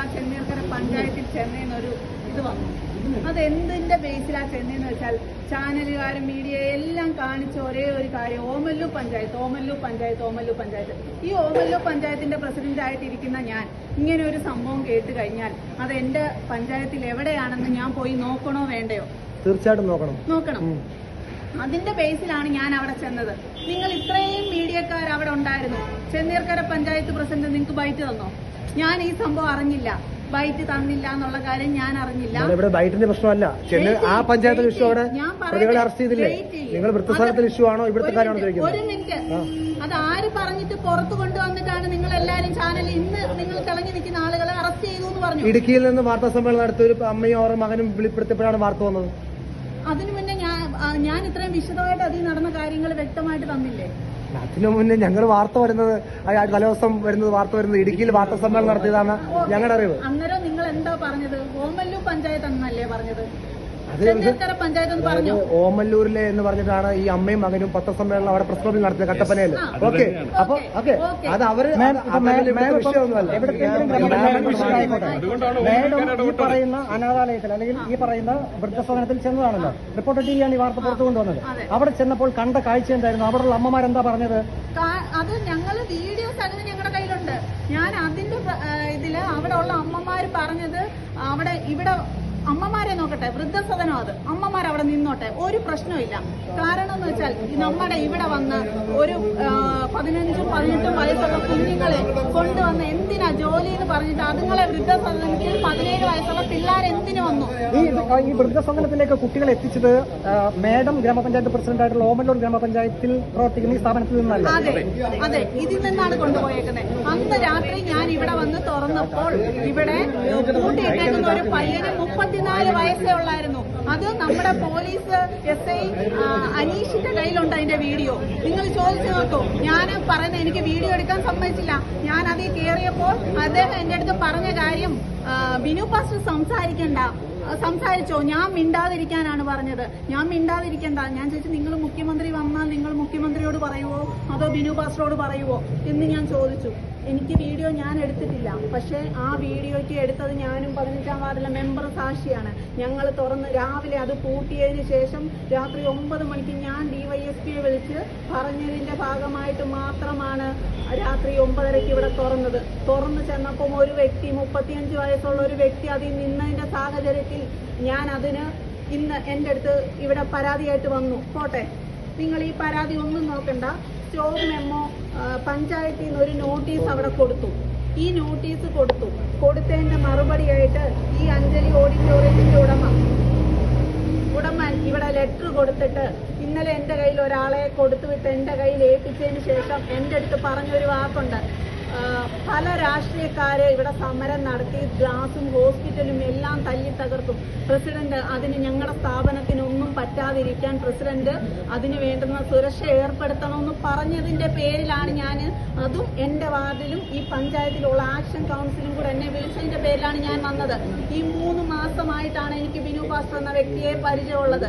ആ ചെന്നീർക്കര പഞ്ചായത്തിൽ ചെന്നൈന്നൊരു ഇത് വന്നു. അതെന്തിന്റെ ബേസിലാ ചെന്നൈന്ന് വെച്ചാൽ ചാനലുകാരും മീഡിയ എല്ലാം കാണിച്ച ഒരേ ഒരു കാര്യം ഓമല്ലൂർ പഞ്ചായത്ത്. ഈ ഓമല്ലൂർ പഞ്ചായത്തിന്റെ പ്രസിഡന്റ് ആയിട്ടിരിക്കുന്ന ഞാൻ ഇങ്ങനെ ഒരു സംഭവം കേട്ട് കഴിഞ്ഞാൽ അത് എന്റെ പഞ്ചായത്തിൽ എവിടെയാണെന്ന് ഞാൻ പോയി നോക്കണോ വേണ്ടയോ? തീർച്ചയായിട്ടും നോക്കണം. അതിന്റെ ബേസിലാണ് ഞാൻ അവിടെ ചെന്നത്. നിങ്ങൾ ഇത്രയും മീഡിയക്കാർ അവിടെ ഉണ്ടായിരുന്നു. ചെന്നീർക്കര പഞ്ചായത്ത് പ്രസിഡന്റ് നിങ്ങൾക്ക് ബൈറ്റ് തന്നോ? ഞാൻ ഈ സംഭവം അറിഞ്ഞില്ല. ബൈറ്റ് തന്നില്ല എന്നുള്ള കാര്യം ഞാൻ അറിഞ്ഞില്ല. ഇവിടെ ബൈറ്റിന്റെ പ്രശ്നമല്ല, ആ പഞ്ചായത്തിൽ ഇഷ്യൂ അവിടെ പ്രതികളെ അറസ്റ്റ് ചെയ്തില്ലേ? നിങ്ങൾ വൃത്തസ്ഥാനത്തിൽ ഇഷ്യൂ ആണോ ഇവിടുത്തെ കാര്യമാണോ ചോദിക്കുന്നത്? ഒരു മിനിറ്റ്, അത് ആര് പറഞ്ഞിട്ട് പുറത്തു കൊണ്ടുവന്നിട്ടാണ് നിങ്ങൾ എല്ലാവരും ചാനലിൽ ഇന്ന് നിങ്ങൾ തിളങ്ങി നിൽക്കുന്ന ആളുകളെ അറസ്റ്റ് ചെയ്തു എന്ന് പറഞ്ഞു? ഇടുക്കിയിൽ നിന്ന് വാർത്താ സമ്മേളനം നടത്തിയ ഒരു അമ്മയും അവരുടെ മകനും വെളിപ്പെടുത്തിയപ്പോഴാണ് വാർത്ത വന്നത്. അതിനു മുന്നേ ഞാൻ ഇത്രയും വിശദമായിട്ട് അതിൽ നടന്ന കാര്യങ്ങൾ വ്യക്തമായിട്ട് തന്നില്ലേ? അതിനു മുന്നേ ഞങ്ങൾ വാർത്ത വരുന്നത് തലേദിവസം വാർത്ത വരുന്നത് ഇടുക്കിയിൽ വാർത്താ സമ്മേളനം നടത്തിയതാണ് ഞങ്ങളുടെ അറിവ്. അന്നേരം നിങ്ങൾ എന്താ പറഞ്ഞത്? ഓമല്ലൂർ പഞ്ചായത്ത് എന്നല്ലേ പറഞ്ഞത്? ചെന്നീർക്കര പഞ്ചായത്ത് എന്ന് പറഞ്ഞു. ഓമല്ലൂരിലെ എന്ന് പറഞ്ഞിട്ടാണ് ഈ അമ്മയും മകനും പത്രസമ്മേളനം അവിടെ പ്രസ് ക്ലബിൽ നടത്തിയത് കട്ടപ്പനയിൽ. ഓക്കെ, അപ്പൊ ഓക്കെ, അത് അവര് വിഷയമൊന്നുമല്ല. ഈ പറയുന്ന അനാഥാലയത്തിൽ അല്ലെങ്കിൽ ഈ പറയുന്ന വൃദ്ധസദനത്തിൽ ചെന്നതാണല്ലോ, റിപ്പോർട്ടർ ടിവിയാണ് ഈ വാർത്ത പുറത്തു കൊണ്ടുവന്നത്. അവിടെ ചെന്നപ്പോൾ കണ്ട കാഴ്ച എന്തായിരുന്നു? അവിടെയുള്ള അമ്മമാരെന്താ പറഞ്ഞത്? അത് ഞങ്ങള് വീഡിയോസ് അതിന് ഞങ്ങളുടെ കയ്യിലുണ്ട്. ഞാൻ അതിന്റെ ഇതില് അവിടെ ഉള്ള അമ്മമാര് പറഞ്ഞത് ഇവിടെ അമ്മമാരെ നോക്കട്ടെ, വൃദ്ധസദനം അത് അമ്മമാർ അവിടെ നിന്നോട്ടെ, ഒരു പ്രശ്നമില്ല. കാരണം എന്ന് വെച്ചാൽ നമ്മുടെ ഇവിടെ വന്ന് ഒരു 15-18 വയസ്സുള്ള കുഞ്ഞുങ്ങളെ കൊണ്ടുവന്ന് എന്തിനാ ജോലി എന്ന് പറഞ്ഞിട്ട് അതുങ്ങളെ വൃദ്ധസദനത്തിൽ 17 വയസ്സുള്ള പിള്ളേർ എന്തിനു വന്നു? ഈ വൃദ്ധസദനത്തിലേക്ക് കുട്ടികളെ എത്തിച്ചത് മേഡം ഗ്രാമപഞ്ചായത്ത് പ്രസിഡന്റായിട്ടുള്ള ഓമല്ലൂർ ഗ്രാമപഞ്ചായത്തിൽ പ്രവർത്തിക്കുന്ന ഈ സ്ഥാപനത്തിൽ നിന്നല്ല? അതെ, ഇതിൽ നിന്നാണ് കൊണ്ടുപോയേക്കുന്നത്. അന്ന് രാത്രി ഞാൻ ഇവിടെ വന്ന് തുറന്നപ്പോൾ ഇവിടെ കൂട്ടിയിട്ടേക്കുന്ന ഒരു പയ്യന് 34 വയസ്സേ ഉള്ളായിരുന്നു. അത് നമ്മുടെ പോലീസ് SI അനീഷിന്റെ കയ്യിലുണ്ട് അതിന്റെ വീഡിയോ. നിങ്ങൾ ചോദിച്ചു നോക്കൂ. ഞാൻ പറയുന്നത് എനിക്ക് വീഡിയോ എടുക്കാൻ സമ്മതിച്ചില്ല. ഞാൻ അതിൽ കയറിയപ്പോൾ അദ്ദേഹം എന്റെ അടുത്ത് പറഞ്ഞ കാര്യം, ബിനു പാസ്റ്റർ സംസാരിച്ചോ? ഞാൻ മിണ്ടാതിരിക്കാനാണ് പറഞ്ഞത്. ഞാൻ മിണ്ടാതിരിക്കണ്ട. ഞാൻ ചോദിച്ചു, നിങ്ങൾ മുഖ്യമന്ത്രി വന്നാൽ നിങ്ങൾ മുഖ്യമന്ത്രിയോട് പറയുവോ അതോ ബിനു പാസ്റ്ററോട് പറയുവോ എന്ന് ഞാൻ ചോദിച്ചു. എനിക്ക് വീഡിയോ ഞാൻ എടുത്തിട്ടില്ല. പക്ഷേ ആ വീഡിയോയ്ക്ക് എടുത്തത് ഞാനും 15-ാം വാർഡിലെ മെമ്പർ സാക്ഷിയാണ്. ഞങ്ങൾ തുറന്ന് രാവിലെ അത് പൂട്ടിയതിന് ശേഷം രാത്രി 9 മണിക്ക് ഞാൻ DYSPയെ വിളിച്ച് പറഞ്ഞതിന്റെ ഭാഗമായിട്ട് മാത്രമാണ് രാത്രി 9:30 ഇവിടെ തുറന്നു ചെന്നപ്പം ഒരു വ്യക്തി 35 വയസ്സുള്ള ഒരു വ്യക്തി അതിൽ നിന്നതിന്റെ സാഹചര്യത്തിൽ ഞാൻ അതിന് ഇന്ന് എൻ്റെ അടുത്ത് ഇവിടെ പരാതിയായിട്ട് വന്നു. പോട്ടെ, നിങ്ങൾ ഈ പരാതി ഒന്നും നോക്കണ്ട. സ്റ്റോപ്പ് മെമ്മോ പഞ്ചായത്തിൽ നിന്ന് ഒരു നോട്ടീസ് അവിടെ കൊടുത്തു. ഈ നോട്ടീസ് കൊടുത്തതിന്റെ മറുപടിയായിട്ട് ഈ അഞ്ജലി ഓഡിറ്റോറിയത്തിന്റെ ഉടമ ഇവിടെ ലെറ്റർ കൊടുത്തിട്ട് ഇന്നലെ എൻ്റെ കയ്യിൽ ഒരാളെ കൊടുത്തുവിട്ട് എൻ്റെ കയ്യിൽ ഏൽപ്പിച്ചതിന് ശേഷം എൻ്റെ അടുത്ത് പറഞ്ഞൊരു വാക്കുണ്ട്, പല രാഷ്ട്രീയക്കാരെ ഇവിടെ സമരം നടത്തി ഗ്ലാസും ഹോസ്പിറ്റലും എല്ലാം തല്ലി തകർക്കും. പ്രസിഡന്റ് അതിന് ഞങ്ങളുടെ സ്ഥാപനത്തിനൊന്നും പറ്റാതിരിക്കാൻ പ്രസിഡന്റ് അതിന് വേണ്ടുന്ന സുരക്ഷ ഏർപ്പെടുത്തണമെന്ന് പറഞ്ഞതിന്റെ പേരിലാണ് ഞാൻ, അതും എൻ്റെ വാർഡിലും ഈ പഞ്ചായത്തിലുള്ള ആക്ഷൻ കൗൺസിലും കൂടെ എന്നെ വിളിച്ചതിന്റെ പേരിലാണ് ഞാൻ വന്നത്. ഈ 3 മാസമായിട്ടാണ് എനിക്ക് ബിനു പാസ്റ്റർ എന്ന വ്യക്തിയെ പരിചയമുള്ളത്.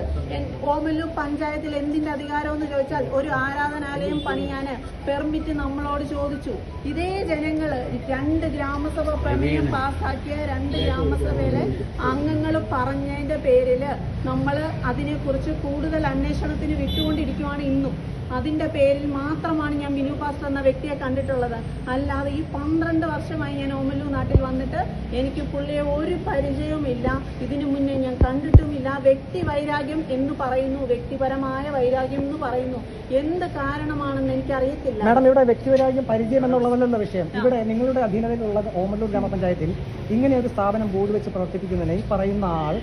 ഓമല്ലൂർ പഞ്ചായത്തിൽ എന്തിന്റെ അധികാരം എന്ന് ചോദിച്ചാൽ ഒരു ആരാധനാലയം പണിയാൻ പെർമിറ്റ് നമ്മളോട് ചോദിച്ചു. ഇതേ ജനങ്ങള് 2 ഗ്രാമസഭ പ്രമേയം പാസാക്കിയ 2 ഗ്രാമസഭയിലെ അംഗങ്ങൾ പറഞ്ഞതിന്റെ പേരില് നമ്മള് അതിനെക്കുറിച്ച് കൂടുതൽ അന്വേഷണത്തിന് വിട്ടുകൊണ്ടിരിക്കുവാണ് ഇന്നും. അതിന്റെ പേരിൽ മാത്രമാണ് ഞാൻ ബിനു പാസ്റ്റർ എന്ന വ്യക്തിയെ കണ്ടിട്ടുള്ളത്. അല്ലാതെ ഈ 12 വർഷമായി ഞാൻ ഓമല്ലൂർ നാട്ടിൽ വന്നിട്ട് എനിക്ക് പുള്ളിയെ ഒരു പരിചയവുമില്ല. ഇതിനു മുന്നേ ഞാൻ കണ്ടിട്ടുമില്ല. വ്യക്തി വൈരാഗ്യം എന്ന് പറയുന്നു, വ്യക്തിപരമായ വൈരാഗ്യം എന്ന് പറയുന്നു. എന്ത് കാരണമാണെന്ന് എനിക്കറിയത്തില്ല. മാഡം, ഇവിടെ വ്യക്തിവൈരാഗ്യം പരിചയം എന്നുള്ളതല്ല വിഷയം. ഇവിടെ നിങ്ങളുടെ അധീനതയിലുള്ള ഓമല്ലൂർ ഗ്രാമപഞ്ചായത്തിൽ ഇങ്ങനെ ഒരു സ്ഥാപനം ബോർഡ് വെച്ച് പ്രവർത്തിപ്പിക്കുന്നതിന് ഈ പറയുന്ന ആൾ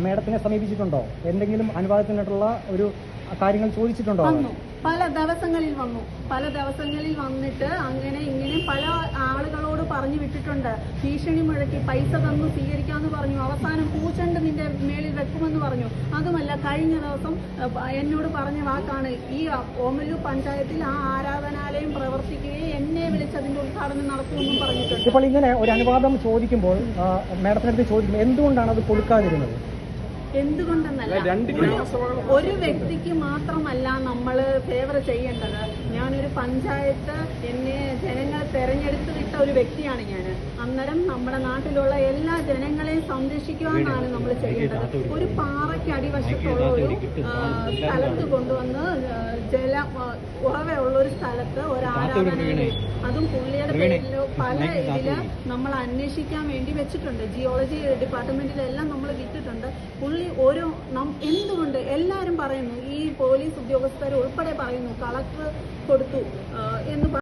മേഡത്തിനെ സമീപിച്ചിട്ടുണ്ടോ? എന്തെങ്കിലും അനുവാദത്തിനായിട്ടുള്ള ഒരു കാര്യങ്ങൾ ചോദിച്ചിട്ടുണ്ടോ? പല ദിവസങ്ങളിൽ വന്നിട്ട് അങ്ങനെ ഇങ്ങനെ പല ആളുകളോട് പറഞ്ഞു വിട്ടിട്ടുണ്ട്. ഭീഷണി മുഴക്കി പൈസ തന്നു സ്വീകരിക്കാമെന്ന് പറഞ്ഞു. അവസാനം പൂച്ചണ്ട് നിന്റെ മേളിൽ വെക്കുമെന്ന് പറഞ്ഞു. അതുമല്ല, കഴിഞ്ഞ ദിവസം എന്നോട് പറഞ്ഞ വാക്കാണ്, ഈ ഓമല്ലൂർ പഞ്ചായത്തിൽ ആ ആരാധനാലയം പ്രവർത്തിക്കുകയും എന്നെ വിളിച്ച് അതിന്റെ ഉദ്ഘാടനം നടത്തുമെന്നും പറഞ്ഞിട്ടുണ്ട്. ഇപ്പോൾ ഇങ്ങനെ ഒരു അനുവാദം ചോദിക്കുമ്പോൾ മേഡത്തിനടുത്ത് ചോദിക്കുമ്പോൾ എന്തുകൊണ്ടാണ് അത് കൊടുക്കാതിരുന്നത്? എന്തുകൊണ്ടെന്നല്ല, ഒരു വ്യക്തിക്ക് മാത്രമല്ല നമ്മൾ ഫേവർ ചെയ്യേണ്ടത്. ഞാനൊരു പഞ്ചായത്ത് എന്നെ ജനങ്ങൾ തെരഞ്ഞെടുത്ത് വിട്ട ഒരു വ്യക്തിയാണ് ഞാൻ. അന്നേരം നമ്മുടെ നാട്ടിലുള്ള എല്ലാ ജനങ്ങളെയും സംരക്ഷിക്കുവാനാണ് നമ്മൾ ചെയ്യേണ്ടത്. ഒരു പാറയ്ക്ക് അടിവശത്തുള്ള ഒരു സ്ഥലത്ത് കൊണ്ടുവന്ന് ഉറവയുള്ള ഒരു സ്ഥലത്ത് ഒരു ആരാധനാലയം, അതും പുള്ളിയുടെ പേരിലോ പല ഇതില് നമ്മൾ അന്വേഷിക്കാൻ വേണ്ടി വെച്ചിട്ടുണ്ട്. ജിയോളജി ഡിപ്പാർട്ട്മെന്റിലെല്ലാം നമ്മൾ വിട്ടിട്ടുണ്ട്. പുള്ളി എന്തുകൊണ്ട് എല്ലാവരും പറയുന്നു, ഈ പോലീസ് ഉദ്യോഗസ്ഥർ ഉൾപ്പെടെ പറയുന്നു കളക്ടർ കൊടുത്തു എന്ന്